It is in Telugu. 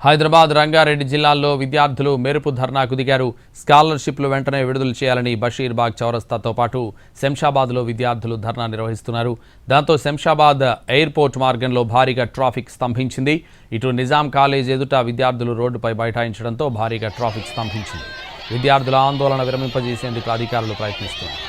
హైదరాబాద్, రంగారెడ్డి జిల్లాల్లో విద్యార్థులు మెరుపు ధర్నాకు దిగారు. స్కాలర్షిప్లు వెంటనే విడుదల చేయాలని బషీర్బాగ్ చౌరస్తాతో పాటు శంషాబాద్లో విద్యార్థులు ధర్నా నిర్వహిస్తున్నారు. దాంతో శంషాబాద్ ఎయిర్పోర్ట్ మార్గంలో భారీగా ట్రాఫిక్ స్తంభించింది. ఇటు నిజాం కాలేజ్ ఎదుట విద్యార్థులు రోడ్డుపై బైఠాయించడంతో భారీగా ట్రాఫిక్ స్తంభించింది. విద్యార్థుల ఆందోళన విరమింపజేసేందుకు అధికారులు ప్రయత్నిస్తున్నారు.